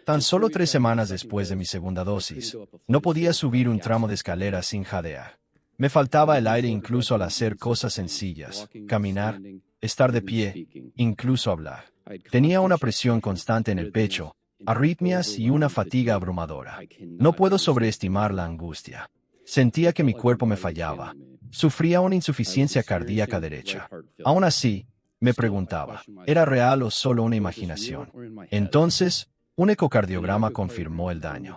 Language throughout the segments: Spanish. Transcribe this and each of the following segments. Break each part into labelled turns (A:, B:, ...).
A: Tan solo 3 semanas después de mi segunda dosis, no podía subir un tramo de escalera sin jadear. Me faltaba el aire incluso al hacer cosas sencillas, caminar, estar de pie, incluso hablar. Tenía una presión constante en el pecho, arritmias y una fatiga abrumadora. No puedo sobreestimar la angustia. Sentía que mi cuerpo me fallaba. Sufría una insuficiencia cardíaca derecha. Aún así, me preguntaba, ¿era real o solo una imaginación? Entonces, un ecocardiograma confirmó el daño.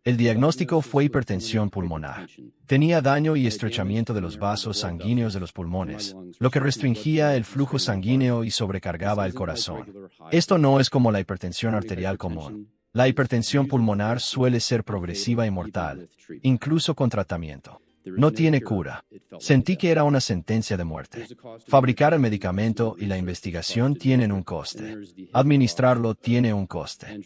A: El diagnóstico fue hipertensión pulmonar. Tenía daño y estrechamiento de los vasos sanguíneos de los pulmones, lo que restringía el flujo sanguíneo y sobrecargaba el corazón. Esto no es como la hipertensión arterial común. La hipertensión pulmonar suele ser progresiva y mortal, incluso con tratamiento. No tiene cura. Sentí que era una sentencia de muerte. Fabricar el medicamento y la investigación tienen un coste. Administrarlo tiene un coste.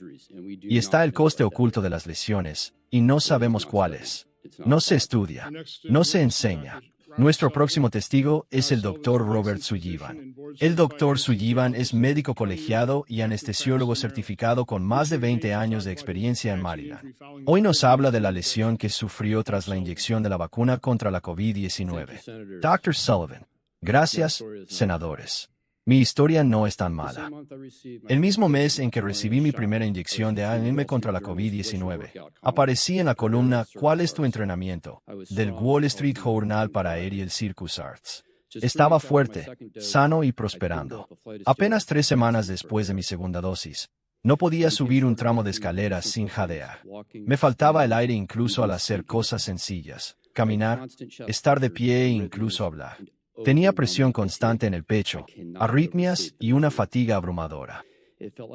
A: Y está el coste oculto de las lesiones, y no sabemos cuál es. No se estudia. No se enseña. Nuestro próximo testigo es el Dr. Robert Sullivan. El Dr. Sullivan es médico colegiado y anestesiólogo certificado con más de 20 años de experiencia en Maryland. Hoy nos habla de la lesión que sufrió tras la inyección de la vacuna contra la COVID-19. Dr. Sullivan. Gracias, senadores. Mi historia no es tan mala. El mismo mes en que recibí mi primera inyección de ARN contra la COVID-19, aparecí en la columna ¿Cuál es tu entrenamiento?, del Wall Street Journal para Aerial Circus Arts. Estaba fuerte, sano y prosperando. Apenas 3 semanas después de mi segunda dosis, no podía subir un tramo de escaleras sin jadear. Me faltaba el aire incluso al hacer cosas sencillas, caminar, estar de pie e incluso hablar. Tenía presión constante en el pecho, arritmias y una fatiga abrumadora.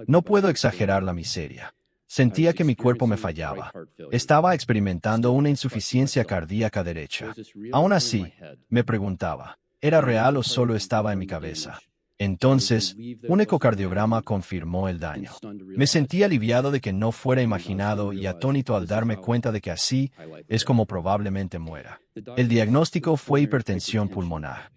A: No puedo exagerar la miseria. Sentía que mi cuerpo me fallaba. Estaba experimentando una insuficiencia cardíaca derecha. Aún así, me preguntaba, ¿era real o solo estaba en mi cabeza? Entonces, un ecocardiograma confirmó el daño. Me sentí aliviado de que no fuera imaginado y atónito al darme cuenta de que así es como probablemente muera. El diagnóstico fue hipertensión pulmonar.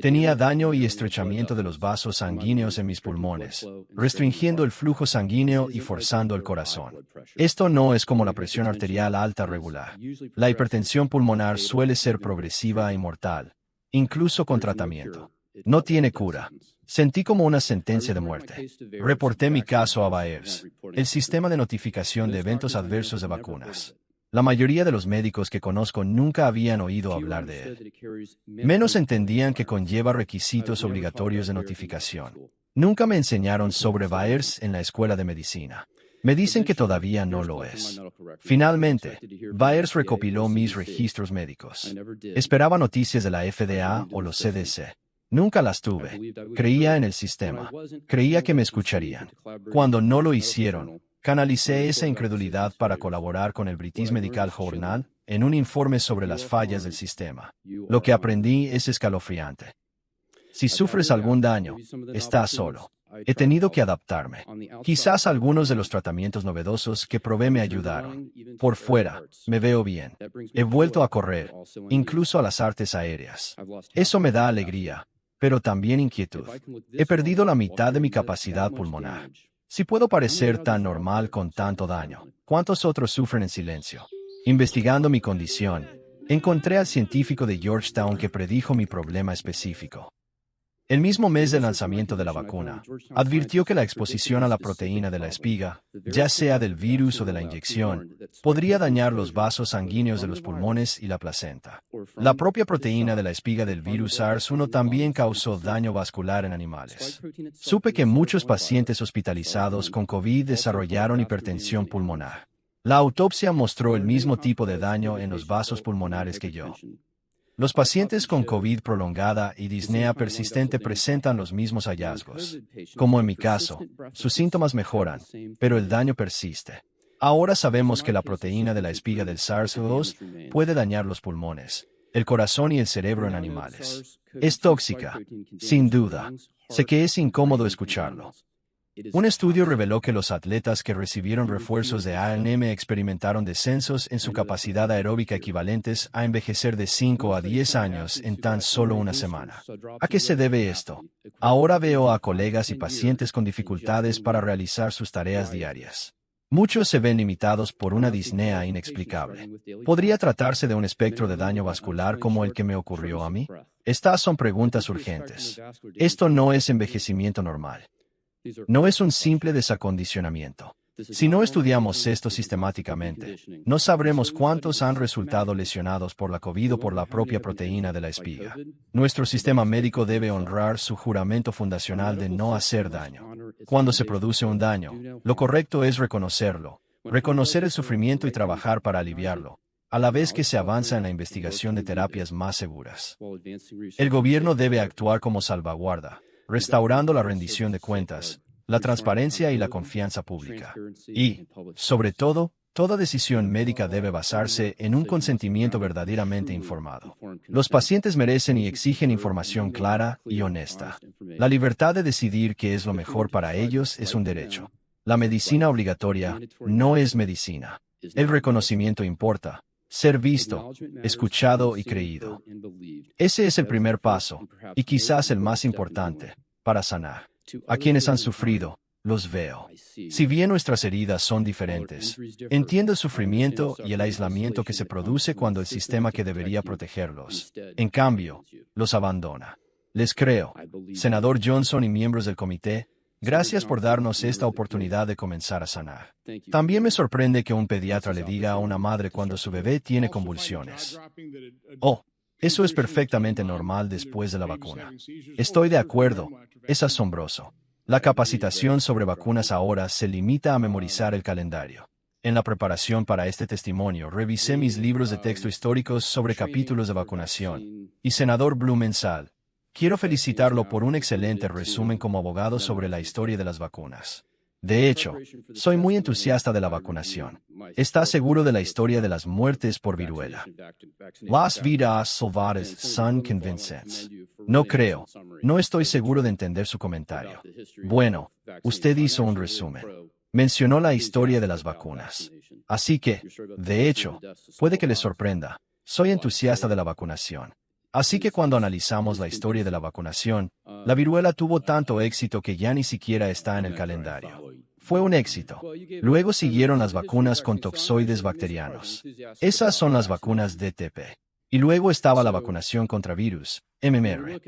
A: Tenía daño y estrechamiento de los vasos sanguíneos en mis pulmones, restringiendo el flujo sanguíneo y forzando el corazón. Esto no es como la presión arterial alta regular. La hipertensión pulmonar suele ser progresiva y mortal, incluso con tratamiento. No tiene cura. Sentí como una sentencia de muerte. Reporté mi caso a VAERS, el sistema de notificación de eventos adversos de vacunas. La mayoría de los médicos que conozco nunca habían oído hablar de él. Menos entendían que conlleva requisitos obligatorios de notificación. Nunca me enseñaron sobre VAERS en la escuela de medicina. Me dicen que todavía no lo es. Finalmente, VAERS recopiló mis registros médicos. Esperaba noticias de la FDA o los CDC. Nunca las tuve. Creía en el sistema. Creía que me escucharían. Cuando no lo hicieron, canalicé esa incredulidad para colaborar con el British Medical Journal en un informe sobre las fallas del sistema. Lo que aprendí es escalofriante. Si sufres algún daño, estás solo. He tenido que adaptarme. Quizás algunos de los tratamientos novedosos que probé me ayudaron. Por fuera, me veo bien. He vuelto a correr, incluso a las artes aéreas. Eso me da alegría, pero también inquietud. He perdido la mitad de mi capacidad pulmonar. Si puedo parecer tan normal con tanto daño, ¿cuántos otros sufren en silencio? Investigando mi condición, encontré al científico de Georgetown que predijo mi problema específico. El mismo mes del lanzamiento de la vacuna, advirtió que la exposición a la proteína de la espiga, ya sea del virus o de la inyección, podría dañar los vasos sanguíneos de los pulmones y la placenta. La propia proteína de la espiga del virus SARS-1 también causó daño vascular en animales. Supe que muchos pacientes hospitalizados con COVID desarrollaron hipertensión pulmonar. La autopsia mostró el mismo tipo de daño en los vasos pulmonares que yo. Los pacientes con COVID prolongada y disnea persistente presentan los mismos hallazgos. Como en mi caso, sus síntomas mejoran, pero el daño persiste. Ahora sabemos que la proteína de la espiga del SARS-CoV-2 puede dañar los pulmones, el corazón y el cerebro en animales. Es tóxica, sin duda. Sé que es incómodo escucharlo. Un estudio reveló que los atletas que recibieron refuerzos de ARN experimentaron descensos en su capacidad aeróbica equivalentes a envejecer de 5 a 10 años en tan solo una semana. ¿A qué se debe esto? Ahora veo a colegas y pacientes con dificultades para realizar sus tareas diarias. Muchos se ven limitados por una disnea inexplicable. ¿Podría tratarse de un espectro de daño vascular como el que me ocurrió a mí? Estas son preguntas urgentes. Esto no es envejecimiento normal. No es un simple desacondicionamiento. Si no estudiamos esto sistemáticamente, no sabremos cuántos han resultado lesionados por la COVID o por la propia proteína de la espiga. Nuestro sistema médico debe honrar su juramento fundacional de no hacer daño. Cuando se produce un daño, lo correcto es reconocerlo, reconocer el sufrimiento y trabajar para aliviarlo, a la vez que se avanza en la investigación de terapias más seguras. El gobierno debe actuar como salvaguarda, restaurando la rendición de cuentas, la transparencia y la confianza pública. Y, sobre todo, toda decisión médica debe basarse en un consentimiento verdaderamente informado. Los pacientes merecen y exigen información clara y honesta. La libertad de decidir qué es lo mejor para ellos es un derecho. La medicina obligatoria no es medicina. El reconocimiento importa. Ser visto, escuchado y creído. Ese es el primer paso, y quizás el más importante, para sanar. A quienes han sufrido, los veo. Si bien nuestras heridas son diferentes, entiendo el sufrimiento y el aislamiento que se produce cuando el sistema que debería protegerlos, en cambio, los abandona. Les creo. Senador Johnson y miembros del comité, gracias por darnos esta oportunidad de comenzar a sanar. También me sorprende que un pediatra le diga a una madre cuando su bebé tiene convulsiones: "Oh, eso es perfectamente normal después de la vacuna". Estoy de acuerdo, es asombroso. La capacitación sobre vacunas ahora se limita a memorizar el calendario. En la preparación para este testimonio, revisé mis libros de texto históricos sobre capítulos de vacunación. Y senador Blumenthal, quiero felicitarlo por un excelente resumen como abogado sobre la historia de las vacunas. De hecho, soy muy entusiasta de la vacunación. ¿Está seguro de la historia de las muertes por viruela? Las vidas salvadas son convincentes. No creo. No estoy seguro de entender su comentario. Bueno, usted hizo un resumen. Mencionó la historia de las vacunas. Así que, de hecho, puede que les sorprenda. Soy entusiasta de la vacunación. Así que cuando analizamos la historia de la vacunación, la viruela tuvo tanto éxito que ya ni siquiera está en el calendario. Fue un éxito. Luego siguieron las vacunas con toxoides bacterianos. Esas son las vacunas DTP. Y luego estaba la vacunación contra virus, MMR.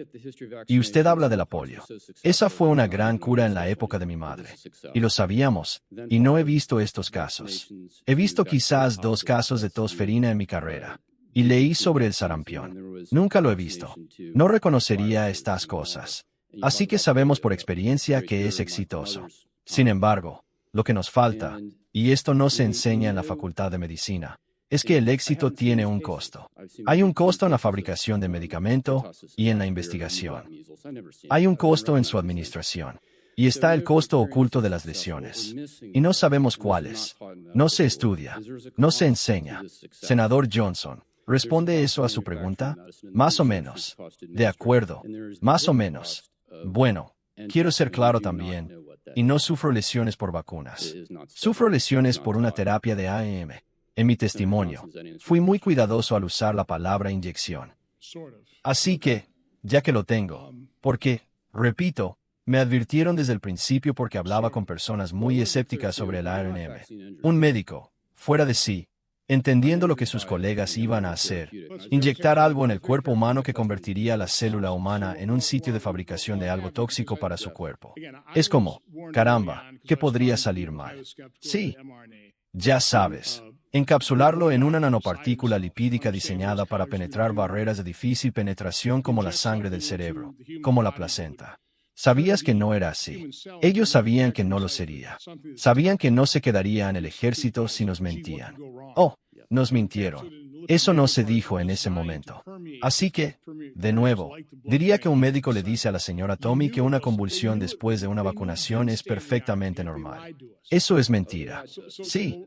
A: Y usted habla de la polio. Esa fue una gran cura en la época de mi madre. Y lo sabíamos, y no he visto estos casos. He visto quizás 2 casos de tosferina en mi carrera. Y leí sobre el sarampión. Nunca lo he visto. No reconocería estas cosas. Así que sabemos por experiencia que es exitoso. Sin embargo, lo que nos falta, y esto no se enseña en la Facultad de Medicina, es que el éxito tiene un costo. Hay un costo en la fabricación de medicamento y en la investigación. Hay un costo en su administración. Y está el costo oculto de las lesiones. Y no sabemos cuáles. No se estudia. No se enseña. Senador Johnson, ¿responde eso a su pregunta? Más o menos. De acuerdo. Más o menos. Bueno, quiero ser claro también. Y no sufro lesiones por vacunas. Sufro lesiones por una terapia de AEM. En mi testimonio, fui muy cuidadoso al usar la palabra inyección. Así que, ya que lo tengo, porque, repito, me advirtieron desde el principio porque hablaba con personas muy escépticas sobre el ARNM. Un médico, fuera de sí, entendiendo lo que sus colegas iban a hacer, inyectar algo en el cuerpo humano que convertiría la célula humana en un sitio de fabricación de algo tóxico para su cuerpo. Es como, caramba, ¿qué podría salir mal? Sí, ya sabes. Encapsularlo en una nanopartícula lipídica diseñada para penetrar barreras de difícil penetración como la sangre del cerebro, como la placenta. ¿Sabías que no era así? Ellos sabían que no lo sería. Sabían que no se quedaría en el ejército si nos mentían. Oh, nos mintieron. Eso no se dijo en ese momento. Así que, de nuevo, diría que un médico le dice a la señora Tommy que una convulsión después de una vacunación es perfectamente normal. Eso es mentira. Sí.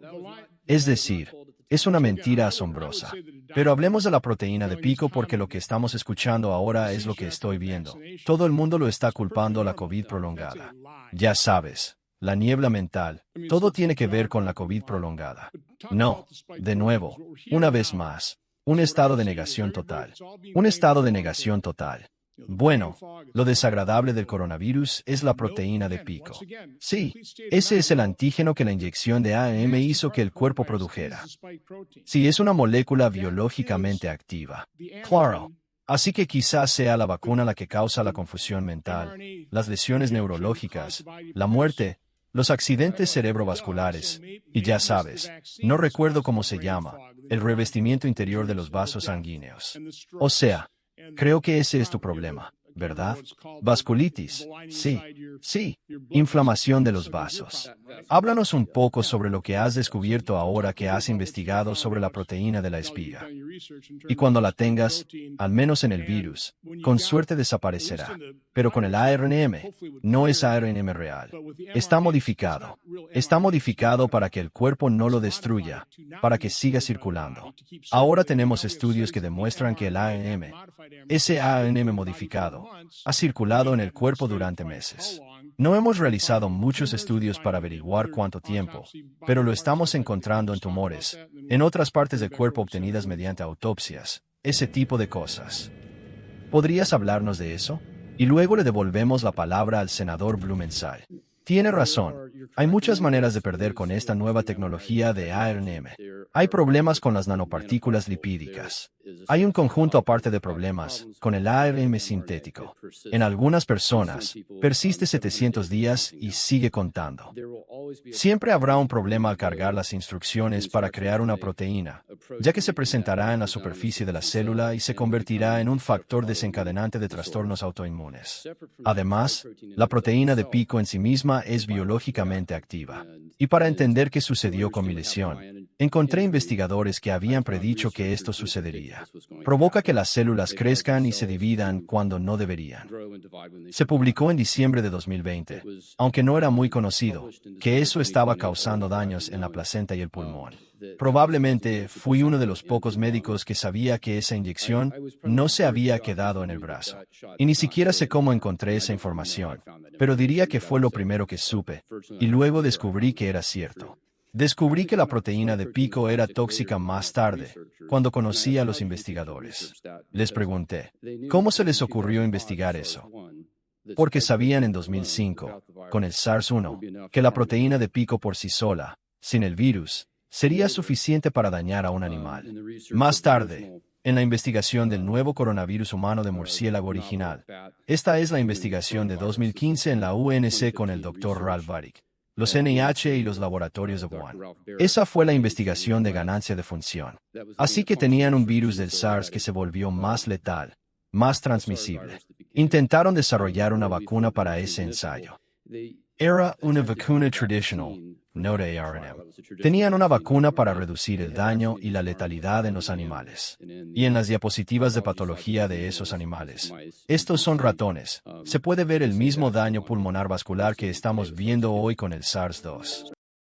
A: Es decir, es una mentira asombrosa. Pero hablemos de la proteína de pico porque lo que estamos escuchando ahora es lo que estoy viendo. Todo el mundo lo está culpando a la COVID prolongada. Ya sabes, la niebla mental, todo tiene que ver con la COVID prolongada. No, de nuevo, una vez más, un estado de negación total. Un estado de negación total. Bueno, lo desagradable del coronavirus es la proteína de pico. Sí, ese es el antígeno que la inyección de ARN hizo que el cuerpo produjera. Sí, es una molécula biológicamente activa. Claro. Así que quizás sea la vacuna la que causa la confusión mental, las lesiones neurológicas, la muerte, los accidentes cerebrovasculares, y ya sabes, no recuerdo cómo se llama, el revestimiento interior de los vasos sanguíneos. O sea, creo que ese es tu problema, ¿verdad? Vasculitis. Sí, sí. Inflamación de los vasos. Háblanos un poco sobre lo que has descubierto ahora que has investigado sobre la proteína de la espiga. Y cuando la tengas, al menos en el virus, con suerte desaparecerá. Pero con el ARNM, no es ARNM real. Está modificado. Está modificado para que el cuerpo no lo destruya, para que siga circulando. Ahora tenemos estudios que demuestran que el ARNM, ese ARNM modificado, ha circulado en el cuerpo durante meses. No hemos realizado muchos estudios para averiguar cuánto tiempo, pero lo estamos encontrando en tumores, en otras partes del cuerpo obtenidas mediante autopsias, ese tipo de cosas. ¿Podrías hablarnos de eso? Y luego le devolvemos la palabra al senador Blumenthal. Tiene razón. Hay muchas maneras de perder con esta nueva tecnología de ARNM. Hay problemas con las nanopartículas lipídicas. Hay un conjunto aparte de problemas con el ARNM sintético. En algunas personas, persiste 700 días y sigue contando. Siempre habrá un problema al cargar las instrucciones para crear una proteína, ya que se presentará en la superficie de la célula y se convertirá en un factor desencadenante de trastornos autoinmunes. Además, la proteína de pico en sí misma es biológicamente activa. Y para entender qué sucedió con mi lesión, encontré investigadores que habían predicho que esto sucedería. Provoca que las células crezcan y se dividan cuando no deberían. Se publicó en diciembre de 2020, aunque no era muy conocido, que eso estaba causando daños en la placenta y el pulmón. Probablemente fui uno de los pocos médicos que sabía que esa inyección no se había quedado en el brazo. Y ni siquiera sé cómo encontré esa información, pero diría que fue lo primero que supe, y luego descubrí que era cierto. Descubrí que la proteína de pico era tóxica más tarde, cuando conocí a los investigadores. Les pregunté, ¿cómo se les ocurrió investigar eso? Porque sabían en 2005, con el SARS-1, que la proteína de pico por sí sola, sin el virus, sería suficiente para dañar a un animal. Más tarde, en la investigación del nuevo coronavirus humano de murciélago original, esta es la investigación de 2015 en la UNC con el Dr. Ralph Baric, los NIH y los laboratorios de Wuhan. Esa fue la investigación de ganancia de función. Así que tenían un virus del SARS que se volvió más letal, más transmisible. Intentaron desarrollar una vacuna para ese ensayo. Era una vacuna tradicional, no de ARNM. Tenían una vacuna para reducir el daño y la letalidad en los animales. Y en las diapositivas de patología de esos animales, estos son ratones, se puede ver el mismo daño pulmonar vascular que estamos viendo hoy con el SARS-2.